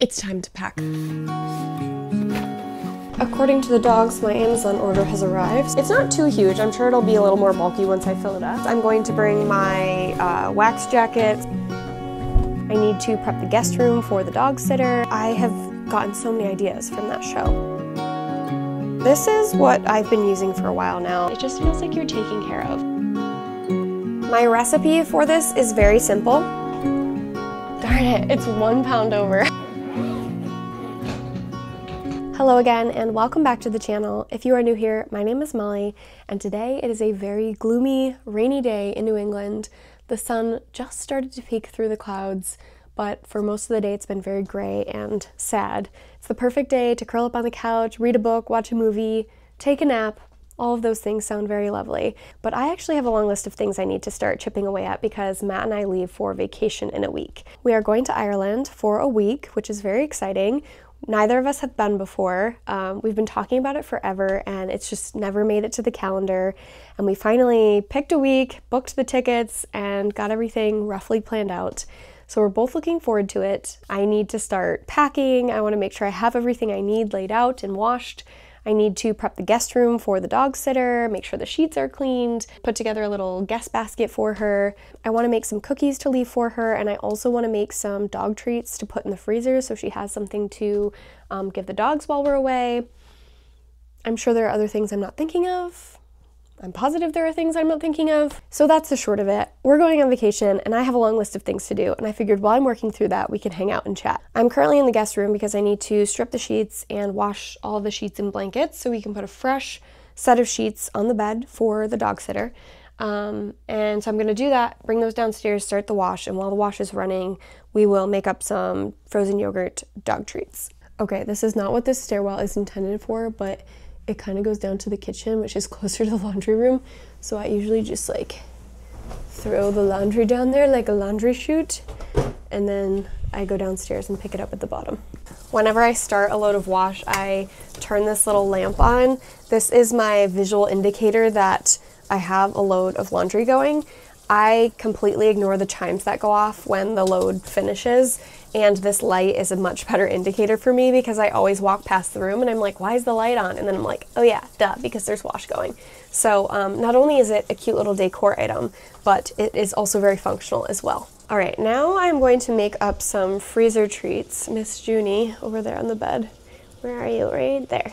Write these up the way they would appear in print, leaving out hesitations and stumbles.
It's time to pack. According to the dogs, my Amazon order has arrived. It's not too huge. I'm sure it'll be a little more bulky once I fill it up. I'm going to bring my wax jacket. I need to prep the guest room for the dog sitter. I have gotten so many ideas from that show. This is what I've been using for a while now. It just feels like you're taken care of. My recipe for this is very simple. Darn it, it's 1 pound over. Hello again and welcome back to the channel. If you are new here, my name is Molly and today it is a very gloomy, rainy day in New England. The sun just started to peek through the clouds, but for most of the day it's been very gray and sad. It's the perfect day to curl up on the couch, read a book, watch a movie, take a nap. All of those things sound very lovely, but I actually have a long list of things I need to start chipping away at because Matt and I leave for vacation in a week. We are going to Ireland for a week, which is very exciting. Neither of us have been before. We've been talking about it forever and it's just never made it to the calendar. And we finally picked a week, booked the tickets, and got everything roughly planned out. So we're both looking forward to it. I need to start packing. I want to make sure I have everything I need laid out and washed. I need to prep the guest room for the dog sitter, make sure the sheets are cleaned, put together a little guest basket for her. I want to make some cookies to leave for her, and I also want to make some dog treats to put in the freezer so she has something to give the dogs while we're away. I'm sure there are other things I'm not thinking of. I'm positive there are things I'm not thinking of. So that's the short of it. We're going on vacation and I have a long list of things to do, and I figured while I'm working through that, we can hang out and chat. I'm currently in the guest room because I need to strip the sheets and wash all the sheets and blankets so we can put a fresh set of sheets on the bed for the dog sitter. And so I'm gonna do that, bring those downstairs, start the wash, and while the wash is running, we will make up some frozen yogurt dog treats. Okay, this is not what this stairwell is intended for, but it kind of goes down to the kitchen, which is closer to the laundry room. So I usually just like throw the laundry down there like a laundry chute, and then I go downstairs and pick it up at the bottom. Whenever I start a load of wash, I turn this little lamp on. This is my visual indicator that I have a load of laundry going. I completely ignore the chimes that go off when the load finishes, and this light is a much better indicator for me because I always walk past the room and I'm like, why is the light on? And then I'm like, oh yeah, duh, because there's wash going. So not only is it a cute little decor item, but it is also very functional as well. All right, now I'm going to make up some freezer treats. Miss Junie over there on the bed. Where are you? Right there.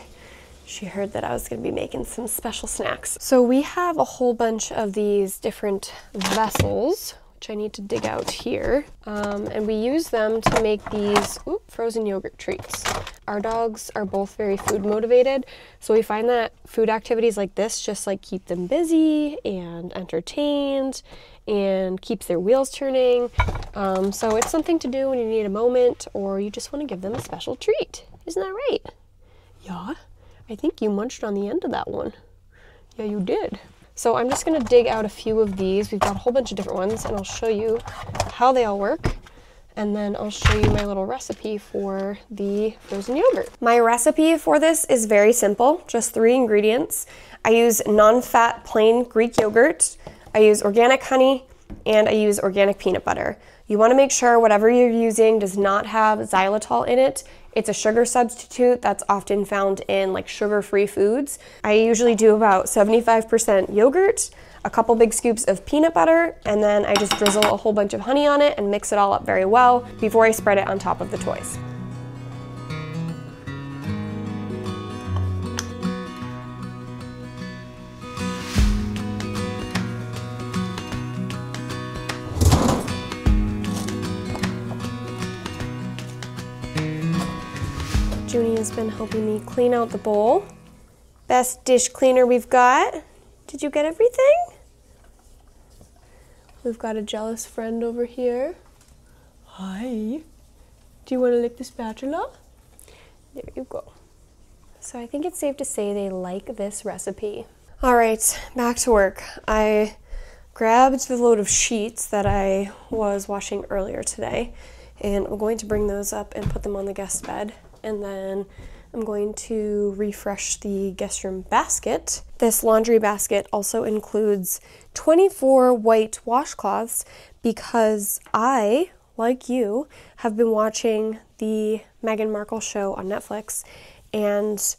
She heard that I was going to be making some special snacks. So we have a whole bunch of these different vessels, which I need to dig out here. And we use them to make these frozen yogurt treats. Our dogs are both very food motivated, so we find that food activities like this just like keep them busy and entertained and keeps their wheels turning. So it's something to do when you need a moment or you just want to give them a special treat. Isn't that right? Yeah. I think you munched on the end of that one. Yeah, you did. So I'm just gonna dig out a few of these. We've got a whole bunch of different ones and I'll show you how they all work. And then I'll show you my little recipe for the frozen yogurt. My recipe for this is very simple, just 3 ingredients. I use non-fat plain Greek yogurt, I use organic honey, and I use organic peanut butter. You wanna make sure whatever you're using does not have xylitol in it. It's a sugar substitute that's often found in like sugar-free foods. I usually do about 75% yogurt, a couple big scoops of peanut butter, and then I just drizzle a whole bunch of honey on it and mix it all up very well before I spread it on top of the toys. Junie has been helping me clean out the bowl. Best dish cleaner we've got. Did you get everything? We've got a jealous friend over here. Hi. Do you want to lick the spatula? There you go. So I think it's safe to say they like this recipe. All right, back to work. I grabbed the load of sheets that I was washing earlier today, and I'm going to bring those up and put them on the guest bed. And then I'm going to refresh the guest room basket. This laundry basket also includes 24 white washcloths because I like you, have been watching the Meghan Markle show on Netflix, and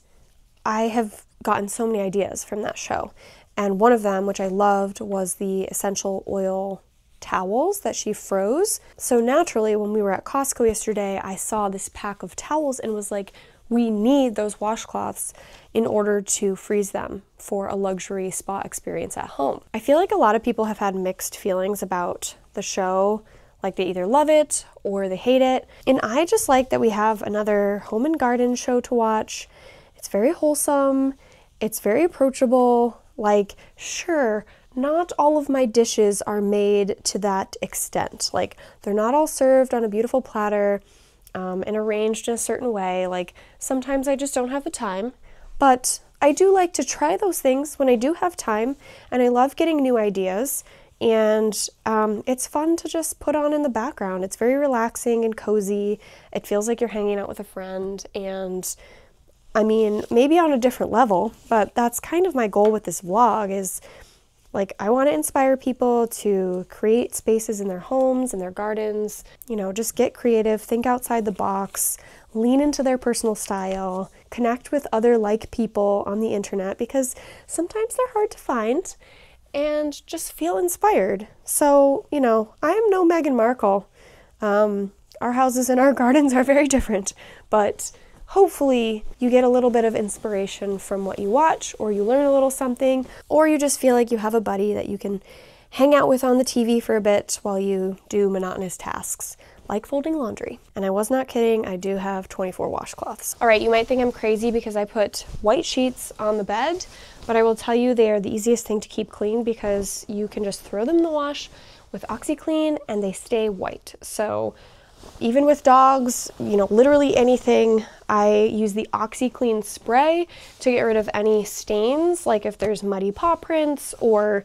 I have gotten so many ideas from that show. And one of them, which I loved, was the essential oil towels that she froze. So naturally, when we were at Costco yesterday, I saw this pack of towels and was like, we need those washcloths in order to freeze them for a luxury spa experience at home. I feel like a lot of people have had mixed feelings about the show. Like they either love it or they hate it. And I just like that we have another home and garden show to watch. It's very wholesome. It's very approachable. Like, sure, not all of my dishes are made to that extent. Like, they're not all served on a beautiful platter and arranged in a certain way. Like, sometimes I just don't have the time. But I do like to try those things when I do have time, and I love getting new ideas. And it's fun to just put on in the background. It's very relaxing and cozy. It feels like you're hanging out with a friend. And I mean, maybe on a different level, but that's kind of my goal with this vlog is, like, I want to inspire people to create spaces in their homes and their gardens, you know, just get creative, think outside the box, lean into their personal style, connect with other like people on the internet, because sometimes they're hard to find, and just feel inspired. So, you know, I am no Meghan Markle. Our houses and our gardens are very different, but hopefully you get a little bit of inspiration from what you watch, or you learn a little something, or you just feel like you have a buddy that you can hang out with on the TV for a bit while you do monotonous tasks, like folding laundry. And I was not kidding, I do have 24 washcloths. All right, you might think I'm crazy because I put white sheets on the bed, but I will tell you they are the easiest thing to keep clean because you can just throw them in the wash with OxiClean and they stay white. So even with dogs, you know, literally anything, I use the OxiClean spray to get rid of any stains, like if there's muddy paw prints or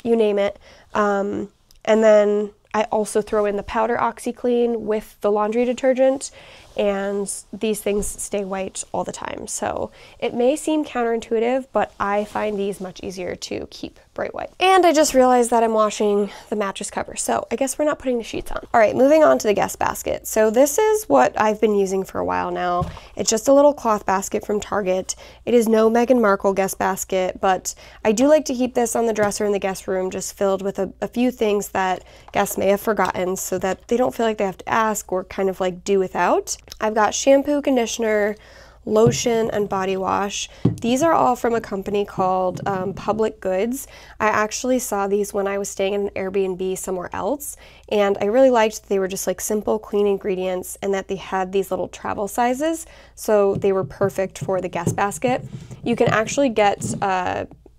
you name it. And then I also throw in the powder OxiClean with the laundry detergent, and these things stay white all the time. So it may seem counterintuitive, but I find these much easier to keep bright white. And I just realized that I'm washing the mattress cover, so I guess we're not putting the sheets on. All right, moving on to the guest basket. So this is what I've been using for a while now. It's just a little cloth basket from Target. It is no Meghan Markle guest basket, but I do like to keep this on the dresser in the guest room, just filled with a few things that guests may have forgotten so that they don't feel like they have to ask or kind of like do without. I've got shampoo, conditioner, lotion, and body wash. These are all from a company called Public Goods. I actually saw these when I was staying in an Airbnb somewhere else, and I really liked that they were just like simple, clean ingredients, and that they had these little travel sizes, so they were perfect for the guest basket. You can actually get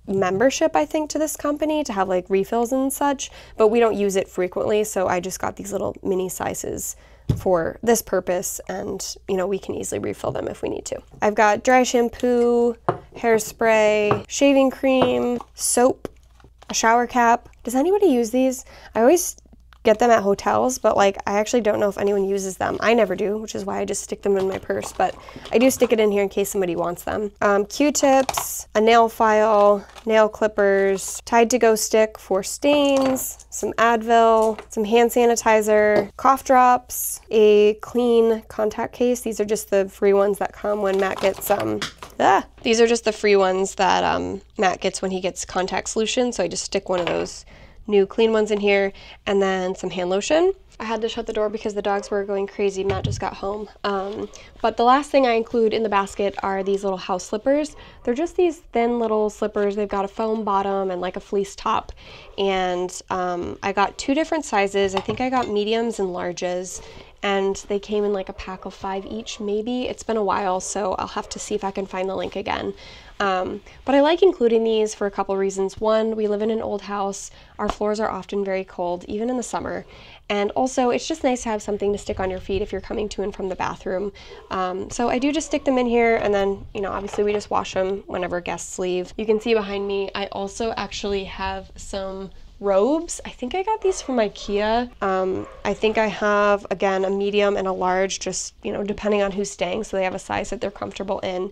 membership, I think, to this company to have like refills and such, but we don't use it frequently, so I just got these little mini sizes for this purpose, and you know, we can easily refill them if we need to. I've got dry shampoo, hairspray, shaving cream, soap, a shower cap. Does anybody use these? I always get them at hotels, but like I actually don't know if anyone uses them. I never do, which is why I just stick them in my purse, but I do stick it in here in case somebody wants them. Q-tips, a nail file, nail clippers, Tide to Go stick for stains, some Advil, some hand sanitizer, cough drops, a clean contact case. These are just the free ones that come when Matt gets these are just the free ones that Matt gets when he gets contact solution, so I just stick one of those new clean ones in here, and then some hand lotion. I had to shut the door because the dogs were going crazy. Matt just got home. But the last thing I include in the basket are these little house slippers. They're just these thin little slippers. They've got a foam bottom and like a fleece top. And I got 2 different sizes. I think I got mediums and larges, and they came in like a pack of 5 each, maybe. It's been a while, so I'll have to see if I can find the link again. But I like including these for a couple reasons. One, we live in an old house. Our floors are often very cold, even in the summer. And also, it's just nice to have something to stick on your feet if you're coming to and from the bathroom. So I do just stick them in here, and then, you know, obviously we just wash them whenever guests leave. You can see behind me, I also actually have some robes. I think I got these from IKEA. I think I have, again, a medium and a large, just, you know, depending on who's staying, so they have a size that they're comfortable in.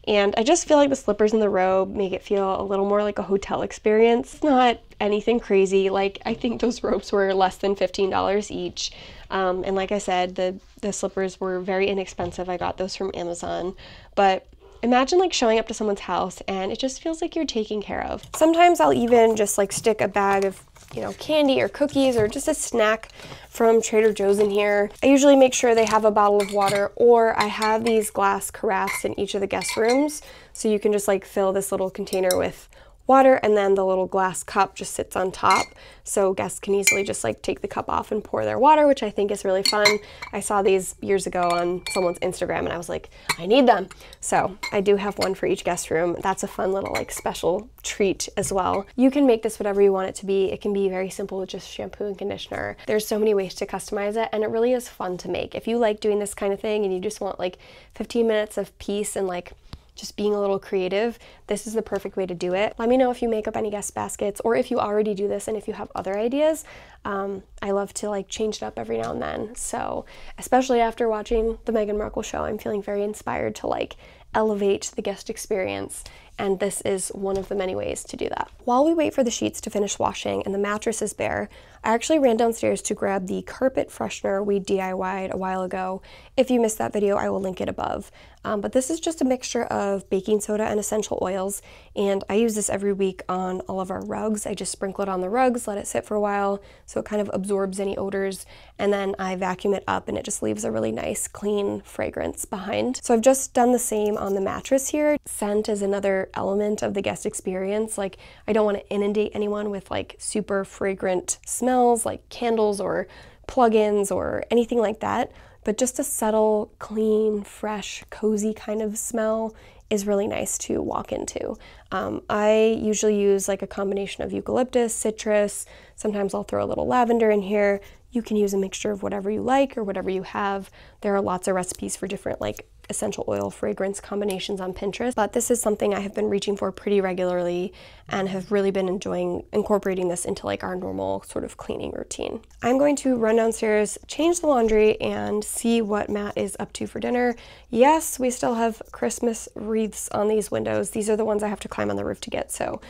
And I just feel like the slippers and the robe make it feel a little more like a hotel experience. It's not anything crazy. Like, I think those robes were less than $15 each. And like I said, the slippers were very inexpensive. I got those from Amazon. But imagine like showing up to someone's house and it just feels like you're taken care of. Sometimes I'll even just like stick a bag of, you know, candy or cookies or just a snack from Trader Joe's in here. I usually make sure they have a bottle of water, or I have these glass carafes in each of the guest rooms. So you can just like fill this little container with water, and then the little glass cup just sits on top, so guests can easily just like take the cup off and pour their water, which I think is really fun. I saw these years ago on someone's Instagram and I was like, I need them. So I do have one for each guest room. That's a fun little like special treat as well. You can make this whatever you want it to be. It can be very simple with just shampoo and conditioner. There's so many ways to customize it, and it really is fun to make. If you like doing this kind of thing and you just want like 15 minutes of peace and like just being a little creative, this is the perfect way to do it. Let me know if you make up any guest baskets, or if you already do this and if you have other ideas. I love to like change it up every now and then. So especially after watching the Meghan Markle show, I'm feeling very inspired to like elevate the guest experience, and this is one of the many ways to do that. While we wait for the sheets to finish washing and the mattress is bare, I actually ran downstairs to grab the carpet freshener we DIY'd a while ago. If you missed that video, I will link it above. But this is just a mixture of baking soda and essential oils, and I use this every week on all of our rugs. I just sprinkle it on the rugs, let it sit for a while so it kind of absorbs any odors, and then I vacuum it up and it just leaves a really nice clean fragrance behind. So I've just done the same on the mattress here. Scent is another element of the guest experience. Like, I don't want to inundate anyone with like super fragrant smells like candles or plug-ins or anything like that, but just a subtle, clean, fresh, cozy kind of smell is really nice to walk into. I usually use like a combination of eucalyptus, citrus, sometimes I'll throw a little lavender in here. You can use a mixture of whatever you like or whatever you have. There are lots of recipes for different like essential oil fragrance combinations on Pinterest, but this is something I have been reaching for pretty regularly and have really been enjoying incorporating this into like our normal sort of cleaning routine. I'm going to run downstairs, change the laundry, and see what Matt is up to for dinner. Yes, we still have Christmas wreaths on these windows. These are the ones I have to climb on the roof to get, so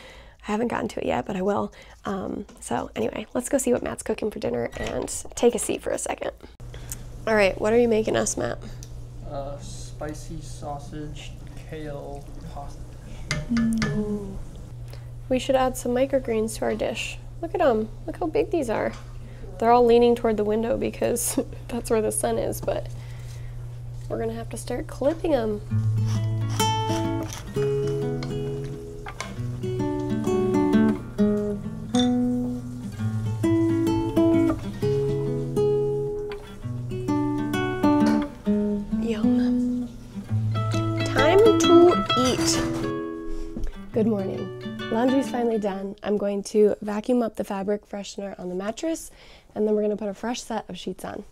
I haven't gotten to it yet, but I will. So anyway, let's go see what Matt's cooking for dinner and take a seat for a second. All right, what are you making us, Matt? Spicy sausage, kale, pasta. Ooh. We should add some microgreens to our dish. Look at them. Look how big these are. They're all leaning toward the window because that's where the sun is, but we're gonna have to start clipping them. Good morning. Laundry's finally done. I'm going to vacuum up the fabric freshener on the mattress, and then we're going to put a fresh set of sheets on.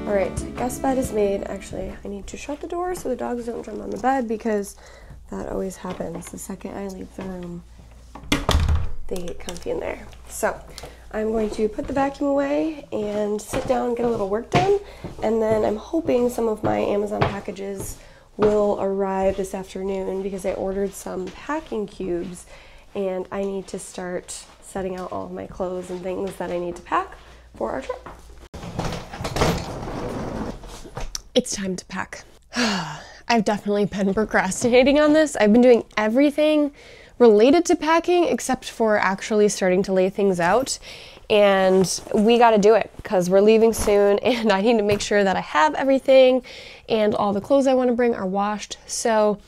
All right, guest bed is made. Actually, I need to shut the door so the dogs don't jump on the bed, because that always happens. The second I leave the room, they get comfy in there. So I'm going to put the vacuum away and sit down and get a little work done. And then I'm hoping some of my Amazon packages will arrive this afternoon, because I ordered some packing cubes and I need to start setting out all of my clothes and things that I need to pack for our trip. It's time to pack. I've definitely been procrastinating on this. I've been doing everything related to packing except for actually starting to lay things out. And we got to do it because we're leaving soon and I need to make sure that I have everything and all the clothes I want to bring are washed. So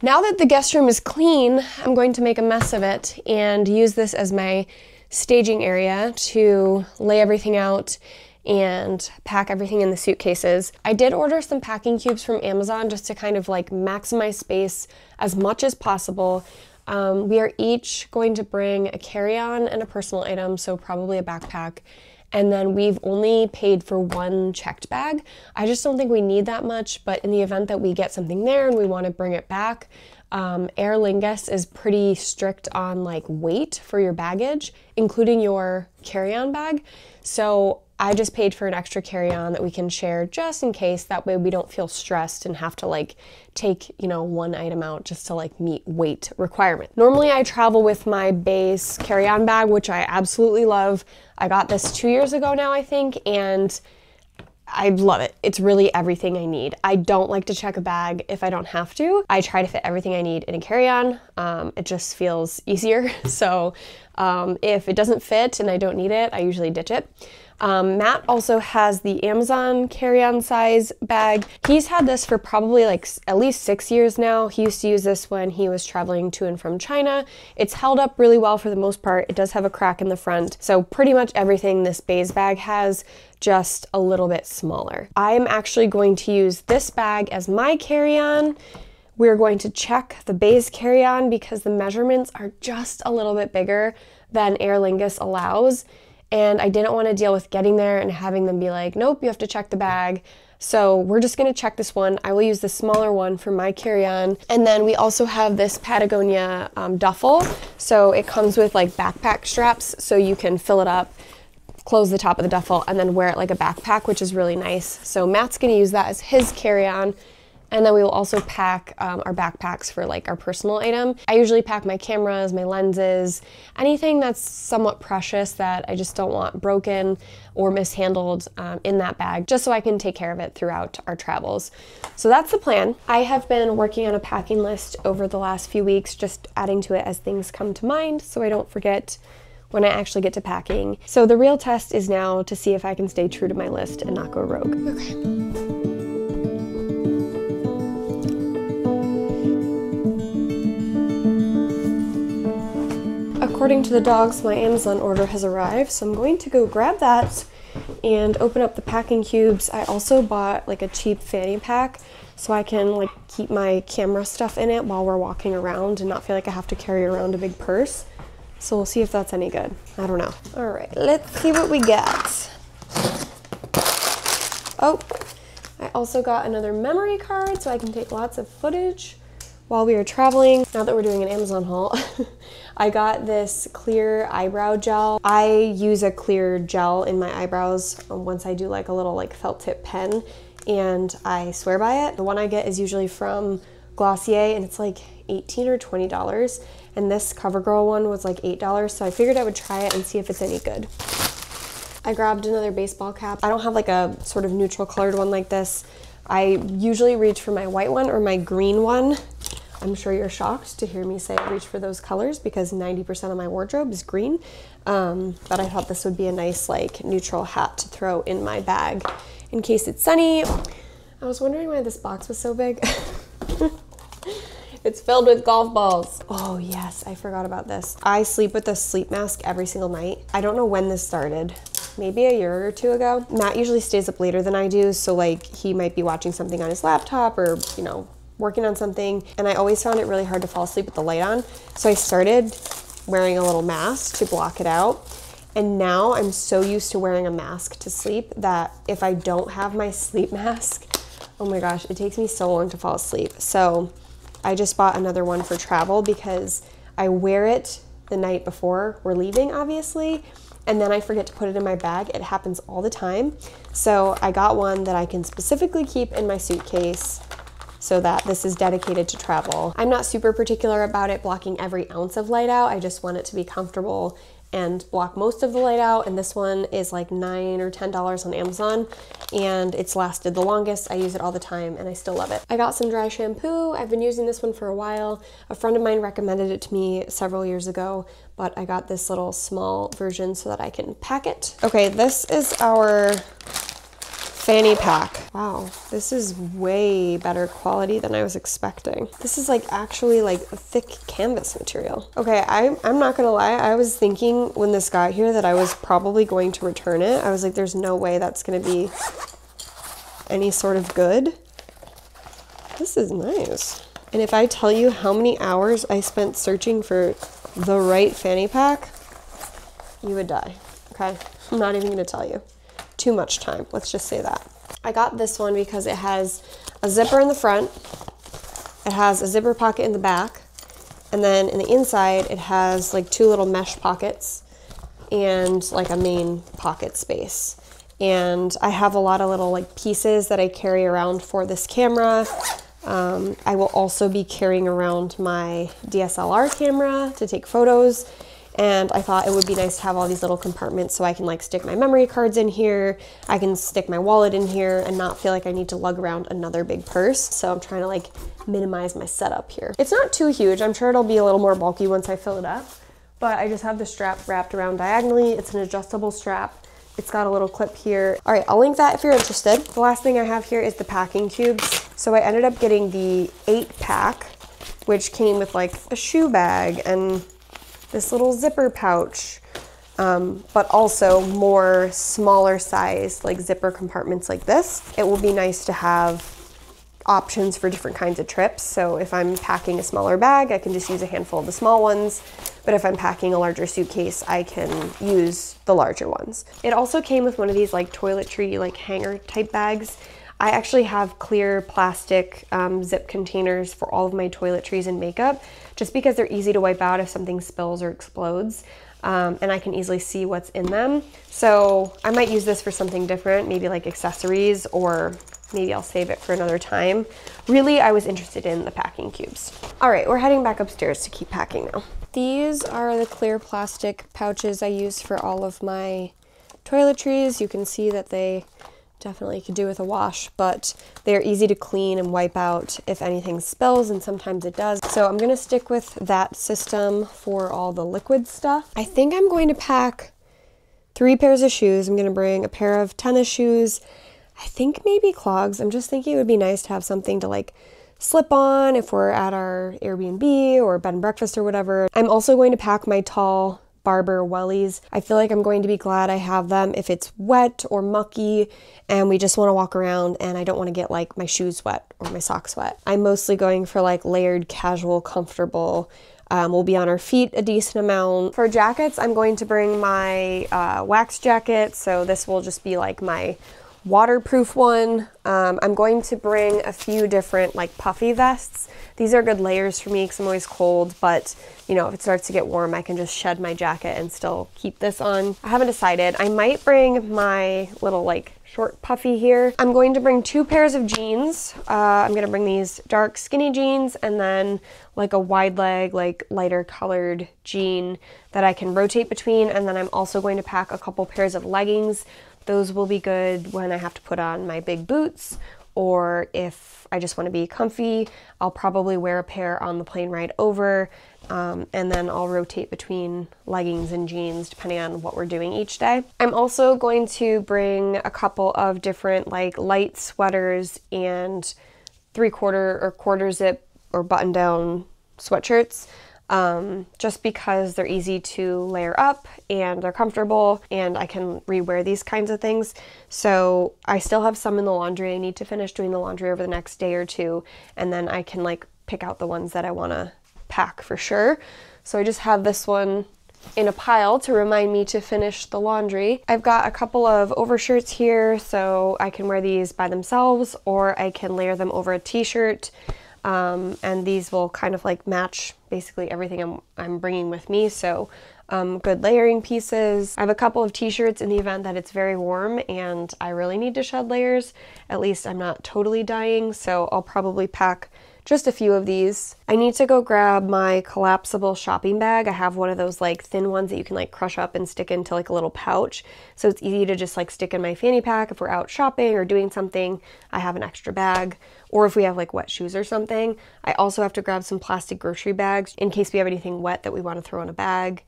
now that the guest room is clean, I'm going to make a mess of it and use this as my staging area to lay everything out and pack everything in the suitcases. I did order some packing cubes from Amazon just to kind of like maximize space as much as possible. We are each going to bring a carry-on and a personal item, so probably a backpack. And then we've only paid for one checked bag. I just don't think we need that much, but in the event that we get something there and we want to bring it back, Aer Lingus is pretty strict on like weight for your baggage, including your carry-on bag. So I just paid for an extra carry-on that we can share just in case. That way we don't feel stressed and have to like take, you know, one item out just to like meet weight requirement. Normally I travel with my base carry-on bag, which I absolutely love. I got this 2 years ago now, I think, and I love it. It's really everything I need. I don't like to check a bag if I don't have to. I try to fit everything I need in a carry-on. It just feels easier. So if it doesn't fit and I don't need it, I usually ditch it. Matt also has the Amazon carry-on size bag. He's had this for probably like at least 6 years now. He used to use this when he was traveling to and from China. It's held up really well for the most part. It does have a crack in the front. So pretty much everything this Baze bag has, just a little bit smaller. I am actually going to use this bag as my carry-on. We're going to check the Baze carry-on because the measurements are just a little bit bigger than Aer Lingus allows. And I didn't want to deal with getting there and having them be like, nope, you have to check the bag. So we're just going to check this one. I will use the smaller one for my carry-on. And then we also have this Patagonia duffel. So it comes with like backpack straps, so you can fill it up, close the top of the duffel, and then wear it like a backpack, which is really nice. So Matt's going to use that as his carry-on. And then we will also pack our backpacks for like our personal item. I usually pack my cameras, my lenses, anything that's somewhat precious that I just don't want broken or mishandled in that bag, just so I can take care of it throughout our travels. So that's the plan. I have been working on a packing list over the last few weeks, just adding to it as things come to mind so I don't forget when I actually get to packing. So the real test is now to see if I can stay true to my list and not go rogue. Okay. According to the dogs, my Amazon order has arrived, so I'm going to go grab that and open up the packing cubes. I also bought like a cheap fanny pack so I can like keep my camera stuff in it while we're walking around and not feel like I have to carry around a big purse. So we'll see if that's any good. I don't know. All right, let's see what we got. Oh, I also got another memory card so I can take lots of footage while we are traveling. Now that we're doing an Amazon haul, I got this clear eyebrow gel. I use a clear gel in my eyebrows once I do like a little like felt tip pen, and I swear by it. The one I get is usually from Glossier and it's like $18 or $20. And this CoverGirl one was like $8, so I figured I would try it and see if it's any good. I grabbed another baseball cap. I don't have like a sort of neutral colored one like this. I usually reach for my white one or my green one. I'm sure you're shocked to hear me say I reach for those colors because 90% of my wardrobe is green. But I thought this would be a nice like neutral hat to throw in my bag in case it's sunny. I was wondering why this box was so big. It's filled with golf balls. Oh yes, I forgot about this. I sleep with a sleep mask every single night. I don't know when this started. Maybe a year or two ago. Matt usually stays up later than I do, so like he might be watching something on his laptop or, you know, working on something, and I always found it really hard to fall asleep with the light on. So I started wearing a little mask to block it out. And now I'm so used to wearing a mask to sleep that if I don't have my sleep mask, oh my gosh, it takes me so long to fall asleep. So I just bought another one for travel because I wear it the night before we're leaving, obviously, and then I forget to put it in my bag. It happens all the time. So I got one that I can specifically keep in my suitcase so that this is dedicated to travel. I'm not super particular about it blocking every ounce of light out. I just want it to be comfortable and block most of the light out, and this one is like $9 or $10 on Amazon, and it's lasted the longest. I use it all the time and I still love it. I got some dry shampoo. I've been using this one for a while. A friend of mine recommended it to me several years ago, but I got this little small version so that I can pack it. Okay, this is our fanny pack. Wow, this is way better quality than I was expecting. This is like actually like a thick canvas material. Okay, I'm not gonna lie, I was thinking when this got here that I was probably going to return it. I was like, there's no way that's gonna be any sort of good. This is nice. And if I tell you how many hours I spent searching for the right fanny pack, you would die, okay? I'm not even gonna tell you. Too much time, let's just say that. I got this one because it has a zipper in the front, it has a zipper pocket in the back, and then in the inside it has like 2 little mesh pockets and like a main pocket space. And I have a lot of little like pieces that I carry around for this camera. I will also be carrying around my DSLR camera to take photos, and I thought it would be nice to have all these little compartments so I can like stick my memory cards in here, I can stick my wallet in here and not feel like I need to lug around another big purse. So I'm trying to like minimize my setup here. It's not too huge, I'm sure it'll be a little more bulky once I fill it up, but I just have the strap wrapped around diagonally. It's an adjustable strap. It's got a little clip here. All right, I'll link that if you're interested. The last thing I have here is the packing cubes. So I ended up getting the 8-pack, which came with like a shoe bag and this little zipper pouch, but also more smaller size, like zipper compartments like this. It will be nice to have options for different kinds of trips. So if I'm packing a smaller bag, I can just use a handful of the small ones. But if I'm packing a larger suitcase, I can use the larger ones. It also came with one of these like toiletry, like hanger type bags. I actually have clear plastic zip containers for all of my toiletries and makeup, just because they're easy to wipe out if something spills or explodes. And I can easily see what's in them. So I might use this for something different, maybe like accessories, or maybe I'll save it for another time. Really, I was interested in the packing cubes. All right, we're heading back upstairs to keep packing now. These are the clear plastic pouches I use for all of my toiletries. You can see that they definitely could do with a wash, but they're easy to clean and wipe out if anything spills, and sometimes it does. So I'm gonna stick with that system for all the liquid stuff. I think I'm going to pack 3 pairs of shoes. I'm gonna bring a pair of tennis shoes, I think maybe clogs. I'm just thinking it would be nice to have something to like slip on if we're at our Airbnb or bed and breakfast or whatever. I'm also going to pack my tall Barber wellies. I feel like I'm going to be glad I have them if it's wet or mucky and we just want to walk around and I don't want to get like my shoes wet or my socks wet. I'm mostly going for like layered, casual, comfortable. We'll be on our feet a decent amount. For jackets, I'm going to bring my wax jacket. So this will just be like my waterproof one. I'm going to bring a few different like puffy vests. These are good layers for me because I'm always cold, but you know, if it starts to get warm, I can just shed my jacket and still keep this on. I haven't decided. I might bring my little like short puffy here. I'm going to bring 2 pairs of jeans. I'm gonna bring these dark skinny jeans and then like a wide leg, like lighter colored jean that I can rotate between. And then I'm also going to pack a couple pairs of leggings. Those will be good when I have to put on my big boots, or if I just want to be comfy, I'll probably wear a pair on the plane ride over, and then I'll rotate between leggings and jeans depending on what we're doing each day. I'm also going to bring a couple of different like light sweaters and 3/4 or quarter zip or button down sweatshirts. Just because they're easy to layer up and they're comfortable and I can rewear these kinds of things. So I still have some in the laundry. I need to finish doing the laundry over the next day or two, and then I can like pick out the ones that I want to pack for sure. So I just have this one in a pile to remind me to finish the laundry. I've got a couple of overshirts here, so I can wear these by themselves or I can layer them over a t-shirt. And these will kind of like match basically everything I'm bringing with me. So good layering pieces. I have a couple of t-shirts in the event that it's very warm and I really need to shed layers. At least I'm not totally dying, so I'll probably pack just a few of these. I need to go grab my collapsible shopping bag. I have one of those like thin ones that you can like crush up and stick into like a little pouch. So it's easy to just like stick in my fanny pack if we're out shopping or doing something. I have an extra bag. Or if we have like wet shoes or something. I also have to grab some plastic grocery bags in case we have anything wet that we want to throw in a bag.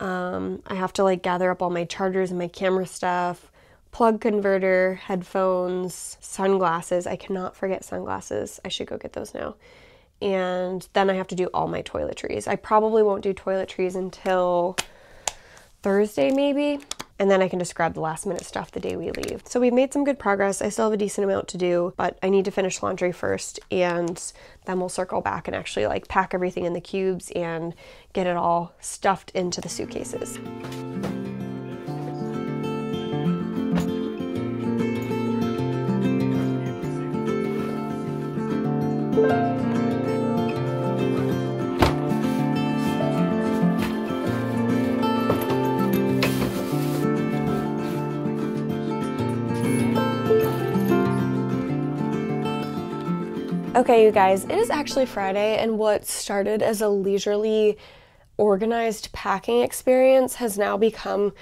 I have to like gather up all my chargers and my camera stuff, plug converter, headphones, sunglasses. I cannot forget sunglasses. I should go get those now. And then I have to do all my toiletries. I probably won't do toiletries until Thursday maybe. And then I can just grab the last minute stuff the day we leave. So we've made some good progress. I still have a decent amount to do, but I need to finish laundry first, and then we'll circle back and actually like pack everything in the cubes and get it all stuffed into the suitcases. Okay, you guys, it is actually Friday, and what started as a leisurely, organized packing experience has now become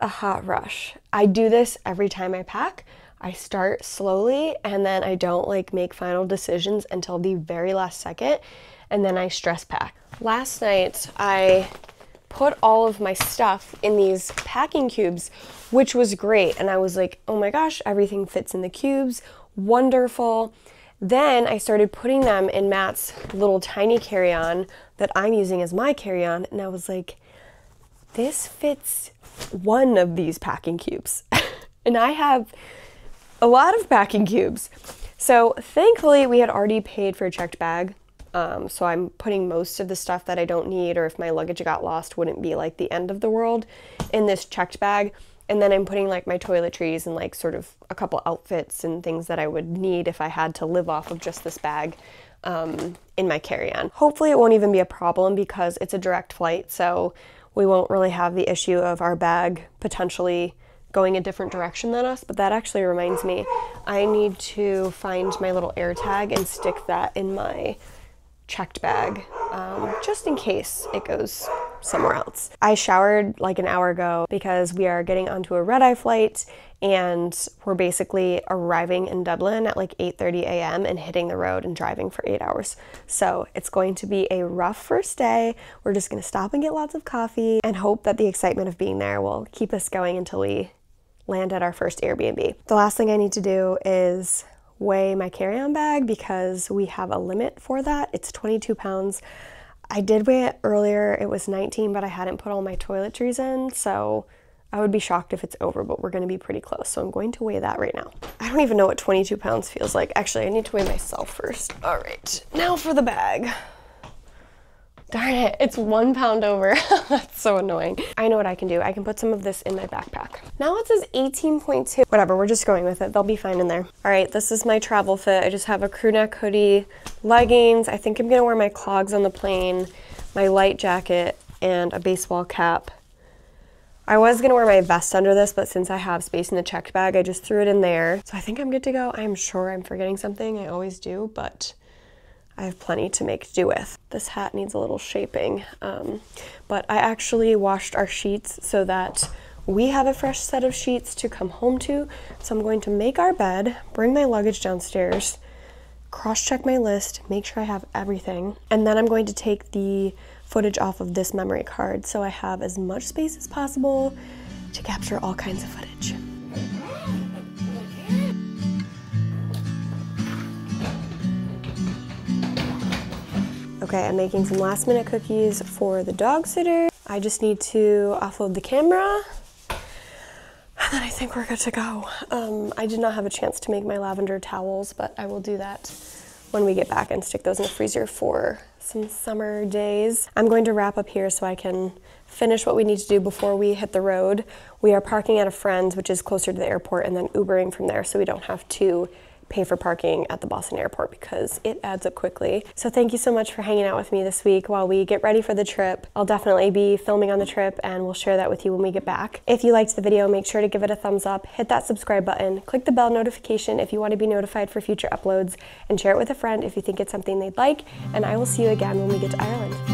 a hot rush. I do this every time I pack. I start slowly, and then I don't like make final decisions until the very last second, and then I stress pack. Last night, I put all of my stuff in these packing cubes, which was great, and I was like, oh my gosh, everything fits in the cubes, wonderful. Then I started putting them in Matt's little tiny carry-on that I'm using as my carry-on, and I was like, this fits one of these packing cubes. And I have a lot of packing cubes. So thankfully we had already paid for a checked bag. So I'm putting most of the stuff that I don't need, or if my luggage got lost, wouldn't be like the end of the world, in this checked bag. And then I'm putting like my toiletries and like sort of a couple outfits and things that I would need if I had to live off of just this bag in my carry-on. Hopefully it won't even be a problem because it's a direct flight, so we won't really have the issue of our bag potentially going a different direction than us. But that actually reminds me, I need to find my little air tag and stick that in my checked bag, just in case it goes somewhere else. I showered like an hour ago because we are getting onto a red-eye flight, and we're basically arriving in Dublin at like 8:30 a.m. and hitting the road and driving for 8 hours. So it's going to be a rough first day. We're just gonna stop and get lots of coffee and hope that the excitement of being there will keep us going until we land at our first Airbnb. The last thing I need to do is weigh my carry-on bag because we have a limit for that. It's 22 pounds. I did weigh it earlier. It was 19, but I hadn't put all my toiletries in, so I would be shocked if it's over, but we're gonna be pretty close. So I'm going to weigh that right now. I don't even know what 22 pounds feels like. Actually, I need to weigh myself first. All right, now for the bag. Darn it, it's 1 pound over. That's so annoying. I know what I can do. I can put some of this in my backpack. Now it says 18.2. Whatever, we're just going with it. They'll be fine in there. All right, this is my travel fit. I just have a crew neck hoodie, leggings. I think I'm gonna wear my clogs on the plane, my light jacket, and a baseball cap. I was gonna wear my vest under this, but since I have space in the checked bag, I just threw it in there. So I think I'm good to go. I'm sure I'm forgetting something. I always do, but I have plenty to make do with. This hat needs a little shaping, but I actually washed our sheets so that we have a fresh set of sheets to come home to. So I'm going to make our bed, bring my luggage downstairs, cross-check my list, make sure I have everything, and then I'm going to take the footage off of this memory card so I have as much space as possible to capture all kinds of footage. Okay, I'm making some last minute cookies for the dog sitter. I just need to offload the camera, and then I think we're good to go. I did not have a chance to make my lavender towels, but I will do that when we get back and stick those in the freezer for some summer days. I'm going to wrap up here so I can finish what we need to do before we hit the road. We are parking at a friend's, which is closer to the airport, and then Ubering from there so we don't have to pay for parking at the Boston airport because it adds up quickly. So thank you so much for hanging out with me this week while we get ready for the trip. I'll definitely be filming on the trip and we'll share that with you when we get back. If you liked the video, make sure to give it a thumbs up, hit that subscribe button, click the bell notification if you want to be notified for future uploads, and share it with a friend if you think it's something they'd like, and I will see you again when we get to Ireland.